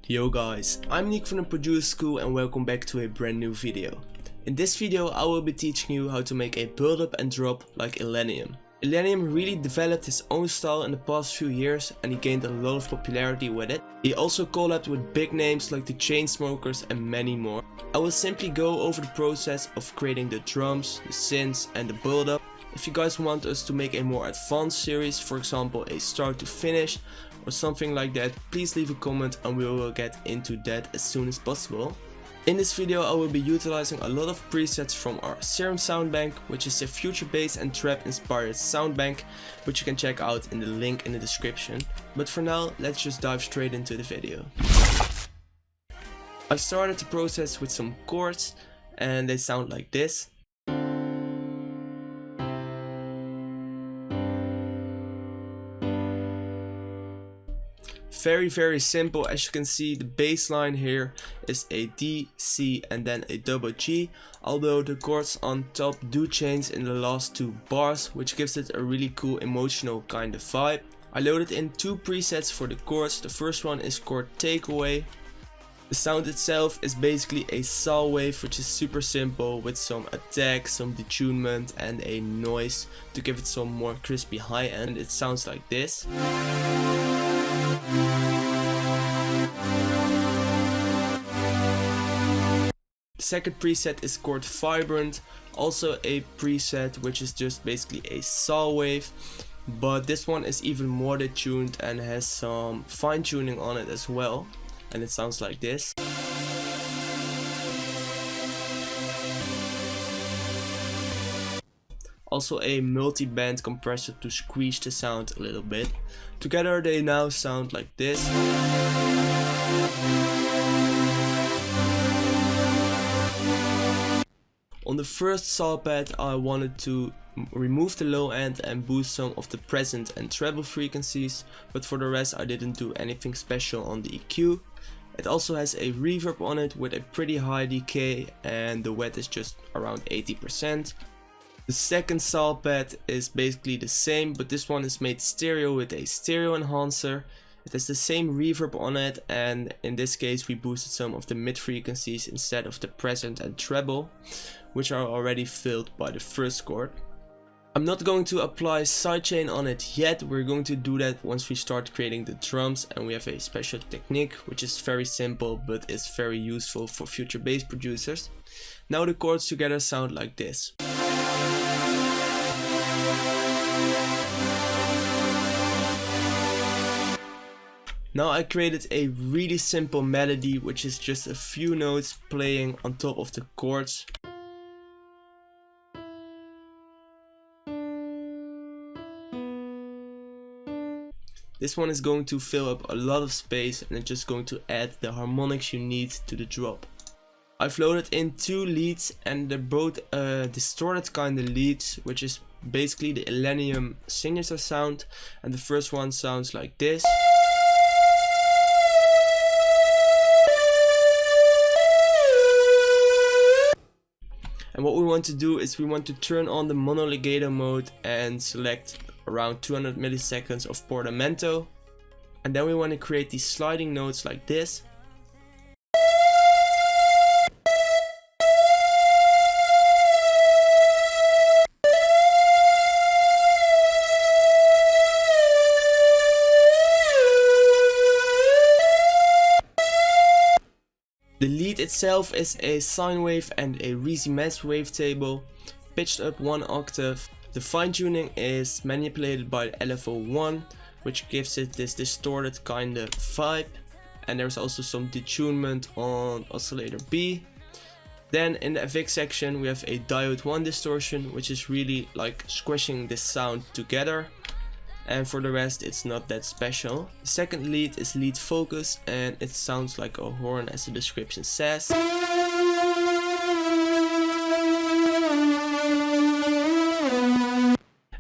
Yo guys, I'm Niek from the Producer School and welcome back to a brand new video. In this video I will be teaching you how to make a build up and drop like Illenium. Illenium really developed his own style in the past few years and he gained a lot of popularity with it. He also collabed with big names like the Chainsmokers and many more. I will simply go over the process of creating the drums, the synths and the build up. If you guys want us to make a more advanced series, for example a start to finish or something like that, please leave a comment and we will get into that as soon as possible. In this video I will be utilizing a lot of presets from our Serum sound bank, which is a future bass and trap inspired sound bank, which you can check out in the link in the description. But for now, let's just dive straight into the video. I started the process with some chords and they sound like this. Very simple. As you can see, the bass line here is a D, C and then a double G, although the chords on top do change in the last two bars, which gives it a really cool emotional kind of vibe. I loaded in two presets for the chords. The first one is chord takeaway. The sound itself is basically a saw wave, which is super simple with some attack, some detunement and a noise to give it some more crispy high end. It sounds like this. The second preset is chord vibrant, also a preset which is just basically a saw wave, but this one is even more detuned and has some fine tuning on it as well, and it sounds like this. Also a multi-band compressor to squeeze the sound a little bit. Together they now sound like this. On the first saw pad I wanted to remove the low end and boost some of the present and treble frequencies, but for the rest I didn't do anything special on the EQ. It also has a reverb on it with a pretty high decay and the wet is just around 80%. The second saw pad is basically the same, but this one is made stereo with a stereo enhancer. It has the same reverb on it, and in this case we boosted some of the mid frequencies instead of the present and treble, which are already filled by the first chord. I'm not going to apply sidechain on it yet. We're going to do that once we start creating the drums, and we have a special technique which is very simple but is very useful for future bass producers. Now the chords together sound like this. Now I created a really simple melody, which is just a few notes playing on top of the chords. This one is going to fill up a lot of space and it's just going to add the harmonics you need to the drop. I've loaded in two leads and they're both distorted kind of leads, which is basically the Illenium signature sound, and the first one sounds like this. And what we want to do is we want to turn on the mono legato mode and select around 200 milliseconds of portamento. And then we want to create these sliding notes like this. The lead itself is a sine wave and a Resonance wavetable, pitched up 1 octave. The fine tuning is manipulated by LFO1, which gives it this distorted kind of vibe, and there's also some detunement on oscillator B. Then in the FX section we have a diode 1 distortion, which is really like squishing this sound together. And for the rest it's not that special. The second lead is lead focus and it sounds like a horn as the description says.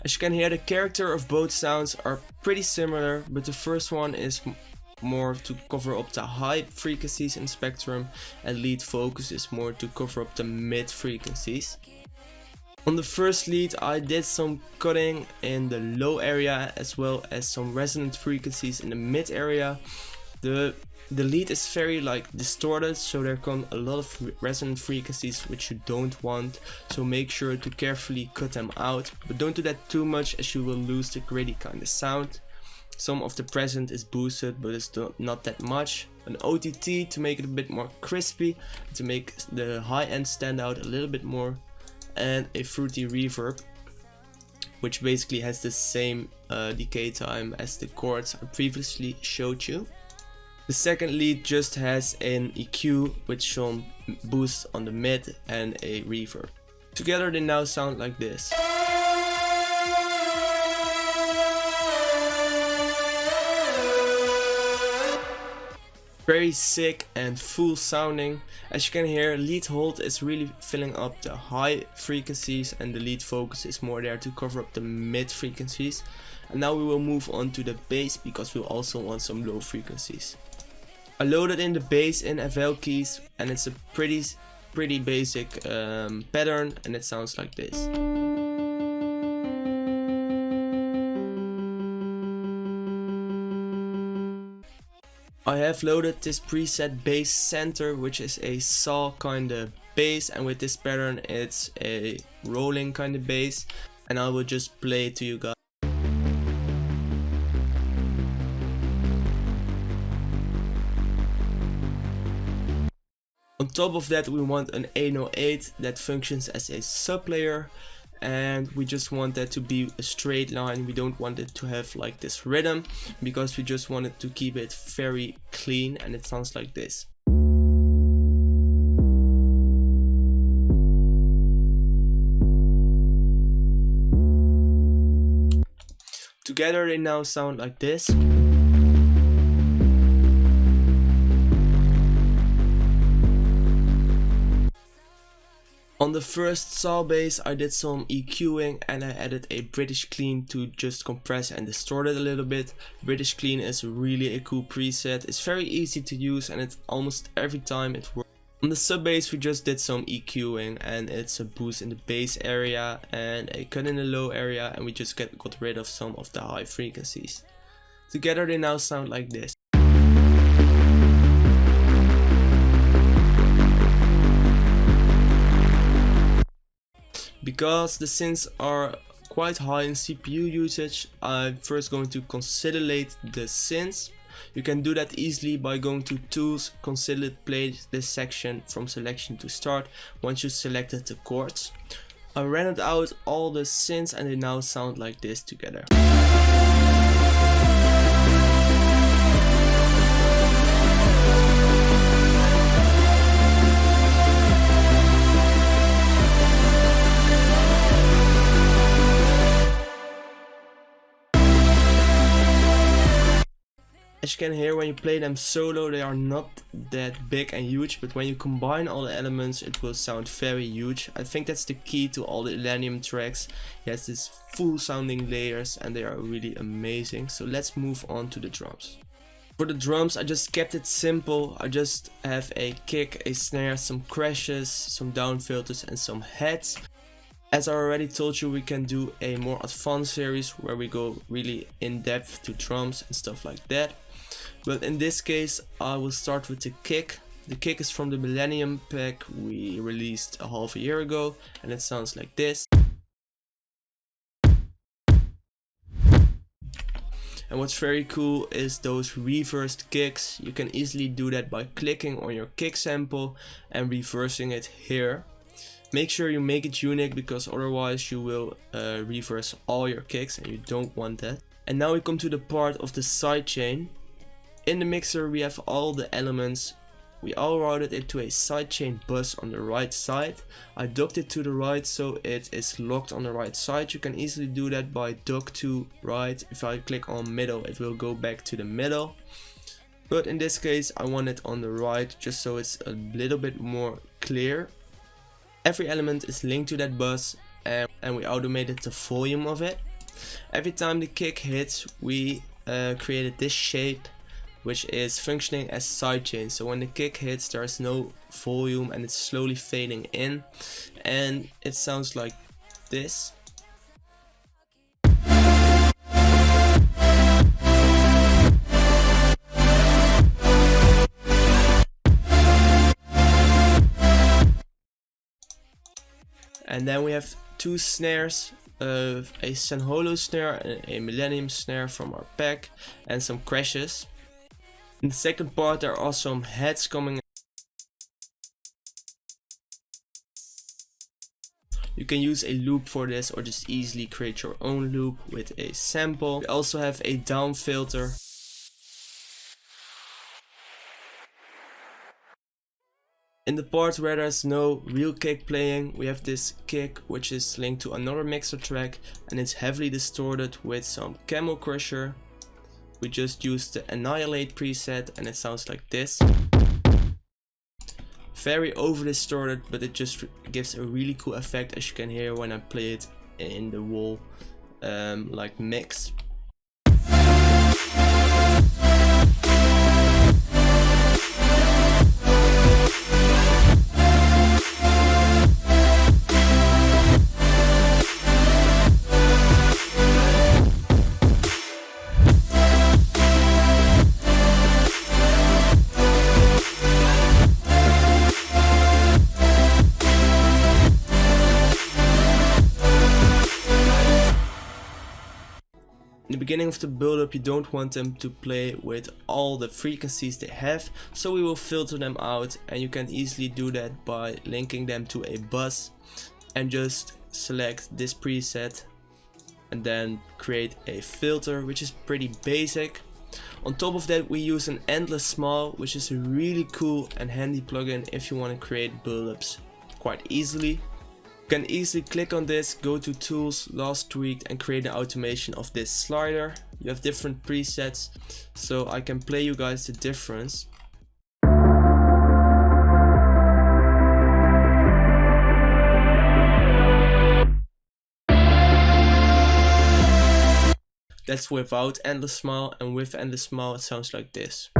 As you can hear, the character of both sounds are pretty similar, but the first one is more to cover up the high frequencies in the spectrum and lead focus is more to cover up the mid frequencies. On the first lead I did some cutting in the low area as well as some resonant frequencies in the mid area. The lead is very like distorted, so there come a lot of resonant frequencies which you don't want, so make sure to carefully cut them out, but don't do that too much as you will lose the gritty kind of sound. Some of the present is boosted, but it's not that much. An OTT to make it a bit more crispy, to make the high end stand out a little bit more, and a fruity reverb, which basically has the same decay time as the chords I previously showed you. The second lead just has an EQ with some boost on the mid and a reverb. Together they now sound like this. Very sick and full sounding. As you can hear, lead hold is really filling up the high frequencies and the lead focus is more there to cover up the mid frequencies. And now we will move on to the bass because we also want some low frequencies. I loaded in the bass in FL keys and it's a pretty basic pattern, and it sounds like this. I have loaded this preset bass center, which is a saw kind of bass, and with this pattern it's a rolling kind of bass, and I will just play it to you guys. On top of that we want an 808 that functions as a sub layer, and we just want that to be a straight line. We don't want it to have like this rhythm because we just want it to keep it very clean, and it sounds like this. Together they now sound like this. On the first saw bass I did some EQing and I added a British clean to just compress and distort it a little bit. British clean is really a cool preset. It's very easy to use and it's almost every time it works. On the sub bass we just did some EQing and it's a boost in the bass area and a cut in the low area, and we just got rid of some of the high frequencies. Together they now sound like this. Because the synths are quite high in CPU usage, I'm first going to consolidate the synths. You can do that easily by going to Tools, Consolidate, play this section from selection to start once you selected the chords. I rendered out all the synths and they now sound like this together. As you can hear, when you play them solo they are not that big and huge, but when you combine all the elements it will sound very huge. I think that's the key to all the Illenium tracks. It has these full sounding layers and they are really amazing. So let's move on to the drums. For the drums I just kept it simple. I just have a kick, a snare, some crashes, some down filters and some heads. As I already told you, we can do a more advanced series where we go really in depth to drums and stuff like that. But in this case I will start with the kick. The kick is from the Illenium pack we released a half a year ago and it sounds like this. And what's very cool is those reversed kicks. You can easily do that by clicking on your kick sample and reversing it here. Make sure you make it unique because otherwise you will reverse all your kicks and you don't want that. And now we come to the part of the sidechain. In the mixer we have all the elements. We all routed it to a sidechain bus on the right side. I docked it to the right so it is locked on the right side. You can easily do that by dock to right. If I click on middle it will go back to the middle. But in this case I want it on the right just so it's a little bit more clear. Every element is linked to that bus and we automated the volume of it. Every time the kick hits we created this shape which is functioning as sidechain. So when the kick hits there's no volume and it's slowly fading in and it sounds like this. And then we have two snares, a Senholo snare and a Illenium snare from our pack, and some crashes. In the second part there are some heads coming. You can use a loop for this or just easily create your own loop with a sample. We also have a down filter. In the part where there's no real kick playing, we have this kick which is linked to another mixer track, and it's heavily distorted with some Camel Crusher. We just used the Annihilate preset and it sounds like this. Very over distorted, but it just gives a really cool effect, as you can hear when I play it in the wall like mix. In the beginning of the build-up you don't want them to play with all the frequencies they have, so we will filter them out, and you can easily do that by linking them to a bus and just select this preset and then create a filter, which is pretty basic. On top of that we use an endless smile, which is a really cool and handy plugin if you want to create build-ups quite easily. You can easily click on this, go to tools, last tweaked, and create an automation of this slider. You have different presets, so I can play you guys the difference. That's without endless smile, and with endless smile it sounds like this.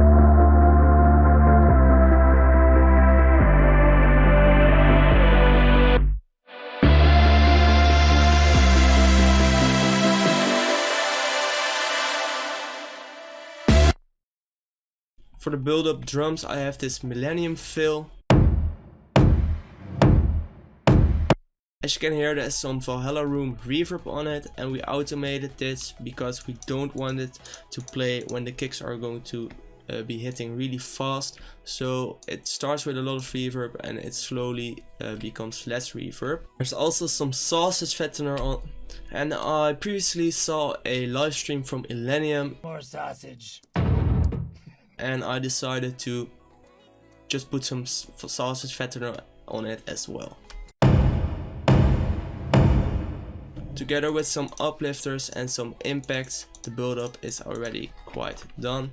For the build-up drums I have this Illenium fill. As you can hear, there's some Valhalla Room reverb on it, and we automated this because we don't want it to play when the kicks are going to be hitting really fast. So it starts with a lot of reverb and it slowly becomes less reverb. There's also some sausage fattener on, and I previously saw a live stream from Illenium. More sausage. And I decided to just put some sausage fattener on it as well. Together with some uplifters and some impacts, the build-up is already quite done.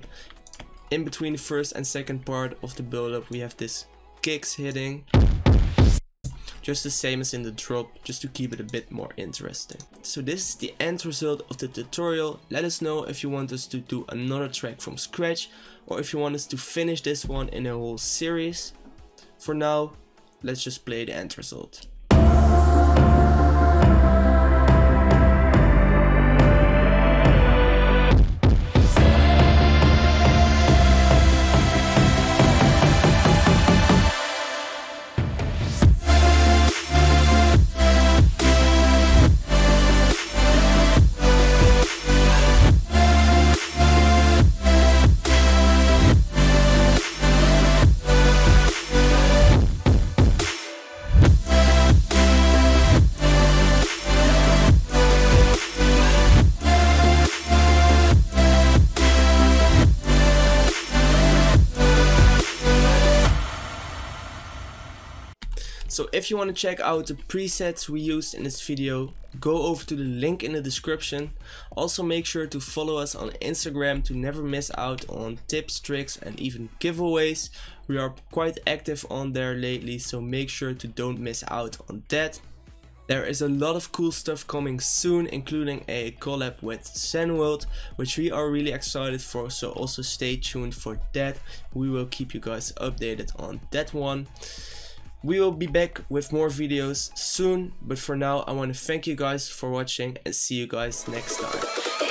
In between the first and second part of the build-up we have this kicks hitting. Just the same as in the drop, just to keep it a bit more interesting. So this is the end result of the tutorial. Let us know if you want us to do another track from scratch, or if you want us to finish this one in a whole series. For now, let's just play the end result. So if you want to check out the presets we used in this video, go over to the link in the description. Also make sure to follow us on Instagram to never miss out on tips, tricks and even giveaways. We are quite active on there lately, so make sure to don't miss out on that. There is a lot of cool stuff coming soon, including a collab with Zenworld, which we are really excited for, so also stay tuned for that. We will keep you guys updated on that one. We will be back with more videos soon, but for now I want to thank you guys for watching and see you guys next time.